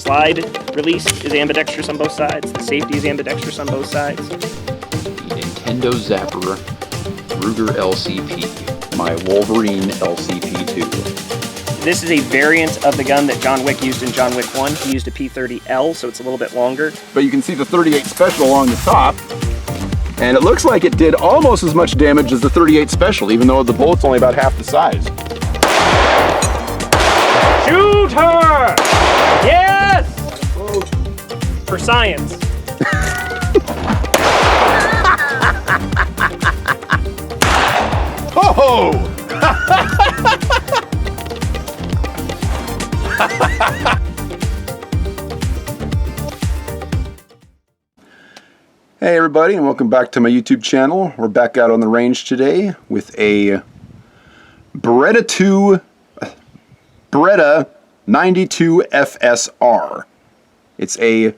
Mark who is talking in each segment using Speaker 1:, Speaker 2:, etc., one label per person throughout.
Speaker 1: slide release is ambidextrous on both sides. The safety is ambidextrous on both sides.
Speaker 2: The Nintendo Zapper Ruger LCP. My Wolverine LCP2.
Speaker 1: This is a variant of the gun that John Wick used in John Wick 1. He used a P30L, so it's a little bit longer.
Speaker 3: But you can see the 38 Special along the top. And it looks like it did almost as much damage as the 38 Special, even though the bullet's only about half the size.
Speaker 1: Shoot her! Yes! For science.
Speaker 3: Oh! Hey everybody, and welcome back to my YouTube channel. We're back out on the range today with a Beretta 92 FSR. It's a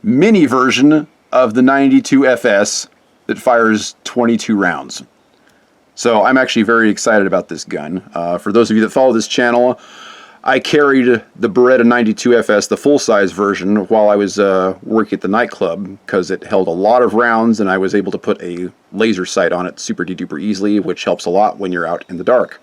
Speaker 3: mini version of the 92 FS that fires 22 rounds. So I'm actually very excited about this gun. For those of you that follow this channel, I carried the Beretta 92 FS, the full-size version, while I was working at the nightclub because it held a lot of rounds and I was able to put a laser sight on it super duper easily, which helps a lot when you're out in the dark.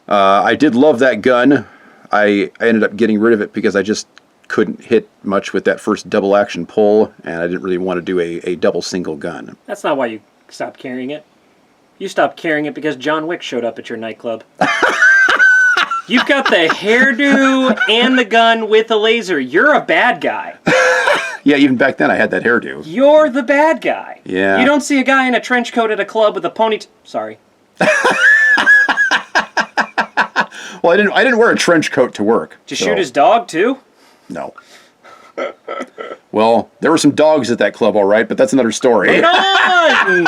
Speaker 3: I did love that gun. I ended up getting rid of it because I just couldn't hit much with that first double action pull, and I didn't really want to do a double single gun.
Speaker 1: That's not why you stopped carrying it. You stopped carrying it because John Wick showed up at your nightclub. You've got the hairdo and the gun with a laser. You're a bad guy.
Speaker 3: Yeah, even back then I had that hairdo.
Speaker 1: You're the bad guy.
Speaker 3: Yeah.
Speaker 1: You don't see a guy in a trench coat at a club with a ponytail. Sorry.
Speaker 3: Well, I didn't wear a trench coat to work.
Speaker 1: Did you shoot his dog too?
Speaker 3: No. Well, there were some dogs at that club, all right, but that's another story.
Speaker 1: Right on!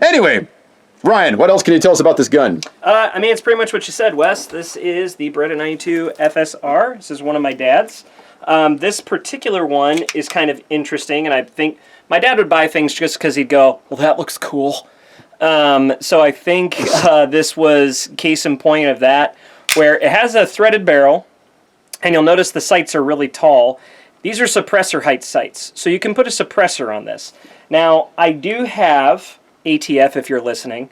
Speaker 3: Anyway, Ryan, what else can you tell us about this gun?
Speaker 1: I mean, it's pretty much what you said, Wes. This is the Beretta 92 FSR. This is one of my dad's. This particular one is kind of interesting, and I think my dad would buy things just because he'd go, well, that looks cool. So I think this was case in point of that, where it has a threaded barrel, and you'll notice the sights are really tall. These are suppressor height sights, so you can put a suppressor on this. Now, I do have ATF, if you're listening.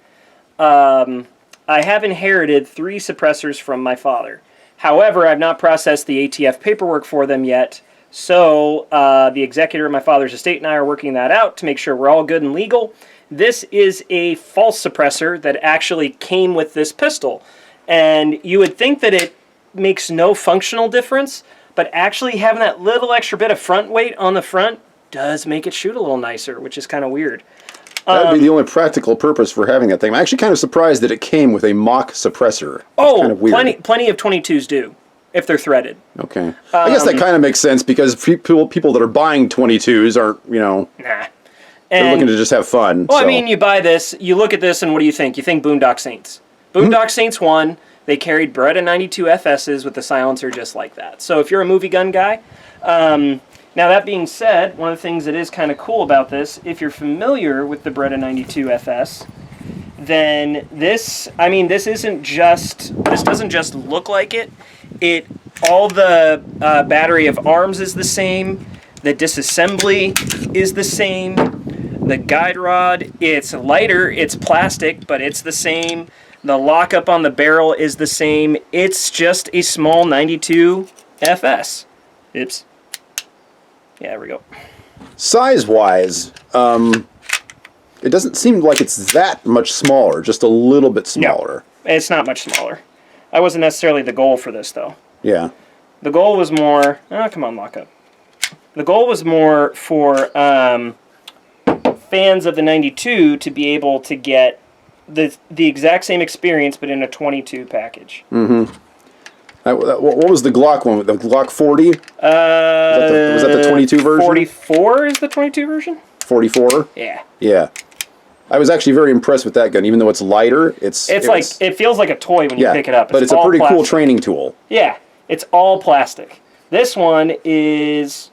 Speaker 1: I have inherited 3 suppressors from my father. However, I've not processed the ATF paperwork for them yet, so the executor of my father's estate and I are working that out to make sure we're all good and legal. This is a false suppressor that actually came with this pistol, and you would think that it makes no functional difference, but actually having that little extra bit of front weight on the front does make it shoot a little nicer, which is kind of weird.
Speaker 3: That would be the only practical purpose for having that thing. I'm actually kind of surprised that it came with a mock suppressor. It's kind of weird.
Speaker 1: Plenty of 22s do, if they're threaded.
Speaker 3: Okay. I guess that kind of makes sense because people that are buying 22s aren't,
Speaker 1: Nah.
Speaker 3: They're looking to just have fun.
Speaker 1: Well, so. I mean, you buy this, you look at this, and what do you think? You think Boondock Saints. Boondock Saints 1, they carried Beretta 92 FSs with the silencer just like that. So if you're a movie gun guy, now that being said, one of the things that is kind of cool about this, if you're familiar with the Beretta 92 FS, then this doesn't just look like it. All the battery of arms is the same. The disassembly is the same. The guide rod, it's lighter, it's plastic, but it's the same. The lockup on the barrel is the same. It's just a small 92 FS. Oops. Yeah, there we go.
Speaker 3: Size-wise, it doesn't seem like it's that much smaller, just a little bit smaller.
Speaker 1: No, it's not much smaller. That wasn't necessarily the goal for this, though.
Speaker 3: Yeah.
Speaker 1: The goal was more... Oh, come on, lockup. The goal was more for fans of the 92 to be able to get the exact same experience, but in a 22 package.
Speaker 3: Mm-hmm. What was the Glock one? The Glock 40? Was that the 22 version?
Speaker 1: 44 is the 22 version?
Speaker 3: 44?
Speaker 1: Yeah.
Speaker 3: Yeah. I was actually very impressed with that gun. Even though it's lighter, it
Speaker 1: feels like a toy when you pick it up.
Speaker 3: But it's a pretty cool training tool.
Speaker 1: Yeah. It's all plastic. This one is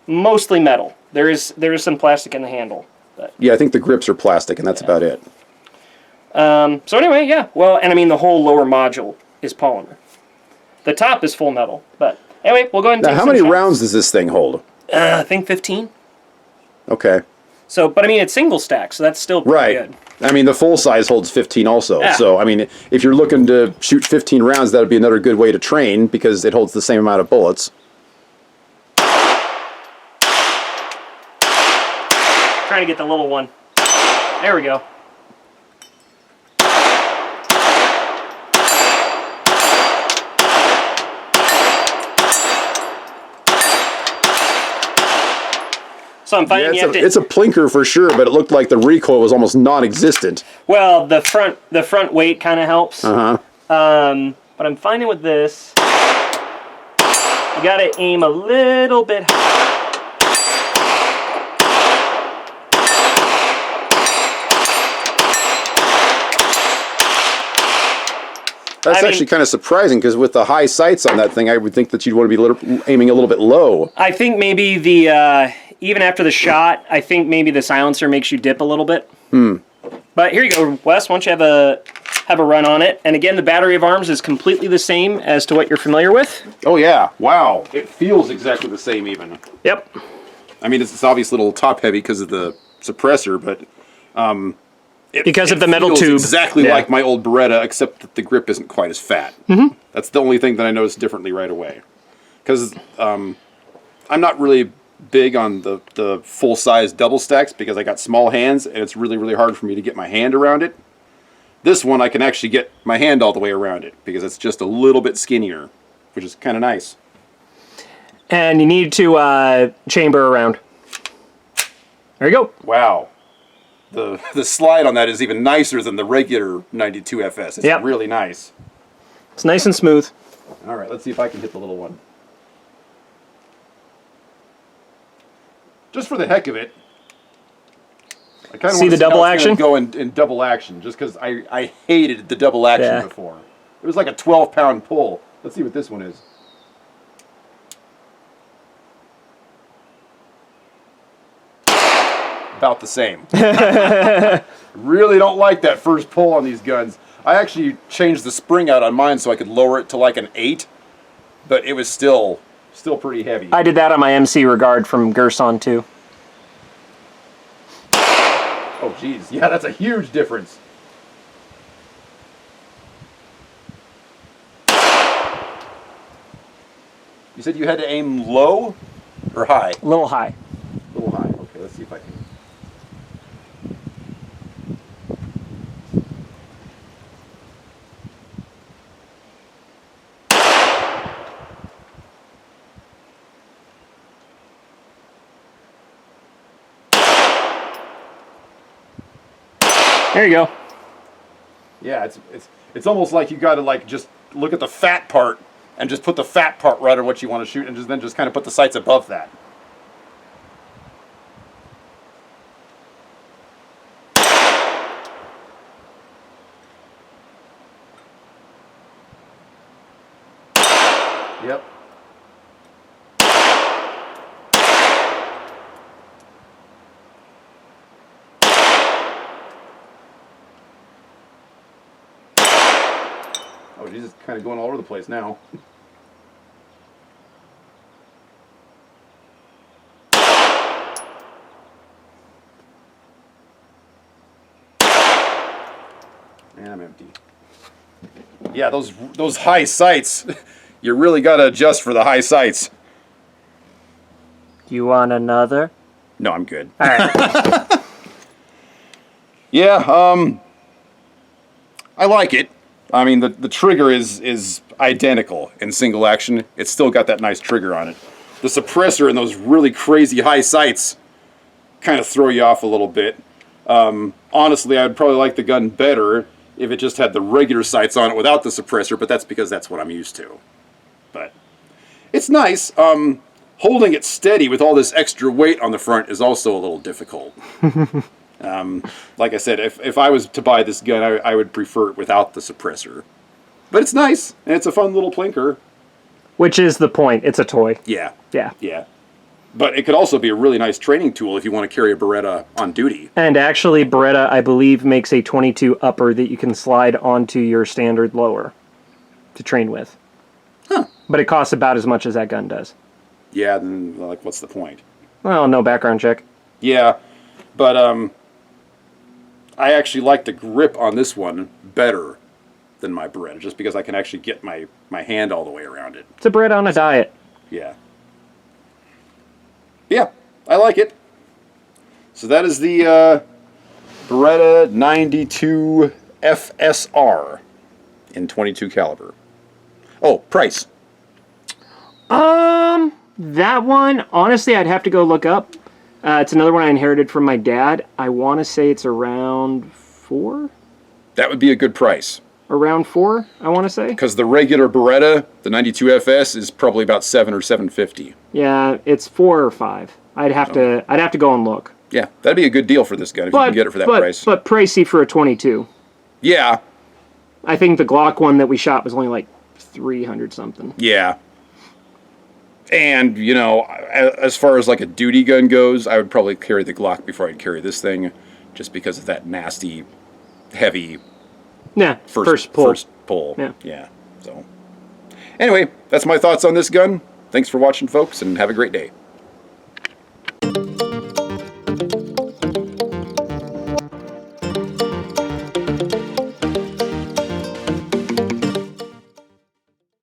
Speaker 1: mostly metal. There is some plastic in the handle. But.
Speaker 3: Yeah, I think the grips are plastic, and that's about it.
Speaker 1: So anyway, yeah. Well, and I mean, the whole lower module is polymer. The top is full metal, but anyway, we'll go ahead and
Speaker 3: Now,
Speaker 1: take
Speaker 3: how
Speaker 1: some
Speaker 3: many
Speaker 1: shots.
Speaker 3: rounds does this thing hold?
Speaker 1: I think 15.
Speaker 3: Okay.
Speaker 1: So, but I mean, it's single stack, so that's still pretty
Speaker 3: Right.
Speaker 1: good.
Speaker 3: I mean, the full size holds 15 also.
Speaker 1: Yeah.
Speaker 3: So, I mean, if you're looking to shoot 15 rounds, that would be another good way to train because it holds the same amount of bullets.
Speaker 1: Trying to get the little one. There we go. So I'm finding you have to.
Speaker 3: It's a plinker for sure, but it looked like the recoil was almost non-existent.
Speaker 1: Well, the front weight kind of helps. But I'm finding with this, you got to aim a little bit high.
Speaker 3: That's actually kind of surprising because with the high sights on that thing, I would think that you'd want to be aiming a little bit low.
Speaker 1: I think maybe the even after the shot, I think maybe the silencer makes you dip a little bit. But here you go, Wes. Why don't you have a run on it? And again, the battery of arms is completely the same as to what you're familiar with.
Speaker 3: Oh yeah! Wow, it feels exactly the same even.
Speaker 1: Yep.
Speaker 3: I mean, it's obviously a little top heavy because of the suppressor, but
Speaker 1: Because of the metal
Speaker 3: feels
Speaker 1: tube.
Speaker 3: exactly
Speaker 1: Yeah.
Speaker 3: like my old Beretta, except that the grip isn't quite as fat. That's the only thing that I noticed differently right away. Because I'm not really big on the full-size double stacks because I got small hands and it's really, really hard for me to get my hand around it. This one, I can actually get my hand all the way around it because it's just a little bit skinnier, which is kind of nice.
Speaker 1: And you need to chamber around. There you go.
Speaker 3: Wow. The slide on that is even nicer than the regular 92 FS. It's
Speaker 1: Yep.
Speaker 3: really nice.
Speaker 1: It's nice and smooth.
Speaker 3: All right, let's see if I can hit the little one. Just for the heck of it. I kind of
Speaker 1: See the double action?
Speaker 3: Go in double action, just because I hated the double action
Speaker 1: Yeah.
Speaker 3: before. It was like a 12-pound pull. Let's see what this one is. About the same. Really don't like that first pull on these guns. I actually changed the spring out on mine so I could lower it to like an 8, but it was still pretty heavy.
Speaker 1: I did that on my MC Regard from Gerson too.
Speaker 3: Oh geez, yeah, that's a huge difference. You said you had to aim low or high?
Speaker 1: A little high.
Speaker 3: A little high. Okay, let's see if I can.
Speaker 1: There you go.
Speaker 3: Yeah, it's almost like you got to like just look at the fat part and just put the fat part right on what you want to shoot, and then just kind of put the sights above that. Yep. Oh, he's just kind of going all over the place now. And I'm empty. Yeah, those high sights, you really got to adjust for the high sights.
Speaker 1: You want another?
Speaker 3: No, I'm good.
Speaker 1: All right.
Speaker 3: Yeah, I like it. I mean, the trigger is identical in single action. It's still got that nice trigger on it. The suppressor and those really crazy high sights kind of throw you off a little bit. Honestly, I'd probably like the gun better if it just had the regular sights on it without the suppressor, but that's because that's what I'm used to. But it's nice. Holding it steady with all this extra weight on the front is also a little difficult. Like I said, if I was to buy this gun, I would prefer it without the suppressor. But it's nice, and it's a fun little plinker.
Speaker 1: Which is the point. It's a toy.
Speaker 3: Yeah.
Speaker 1: Yeah.
Speaker 3: Yeah. But it could also be a really nice training tool if you want to carry a Beretta on duty.
Speaker 1: And actually, Beretta, I believe, makes a 22 upper that you can slide onto your standard lower to train with. But it costs about as much as that gun does.
Speaker 3: Yeah, then, like, what's the point?
Speaker 1: Well, no background check.
Speaker 3: Yeah, but I actually like the grip on this one better than my Beretta, just because I can actually get my hand all the way around it.
Speaker 1: It's a Beretta on a diet.
Speaker 3: Yeah. Yeah, I like it. So that is the Beretta 92 FSR in 22 caliber. Oh, price.
Speaker 1: That one, honestly, I'd have to go look up. It's another one I inherited from my dad. I want to say it's around 4?
Speaker 3: That would be a good price.
Speaker 1: Around 4, I want to say.
Speaker 3: Because the regular Beretta, the 92 FS, is probably about $7 or $7.50.
Speaker 1: Yeah, it's 4 or 5. I'd have to go and look.
Speaker 3: Yeah, that'd be a good deal for this gun if you can get it for that price.
Speaker 1: But pricey for a 22.
Speaker 3: Yeah.
Speaker 1: I think the Glock one that we shot was only like 300 something.
Speaker 3: Yeah. And, you know, as far as like a duty gun goes, I would probably carry the Glock before I'd carry this thing, just because of that nasty, heavy
Speaker 1: Yeah, first pull.
Speaker 3: First pull.
Speaker 1: Yeah.
Speaker 3: Yeah. So, anyway, that's my thoughts on this gun. Thanks for watching, folks, and have a great day.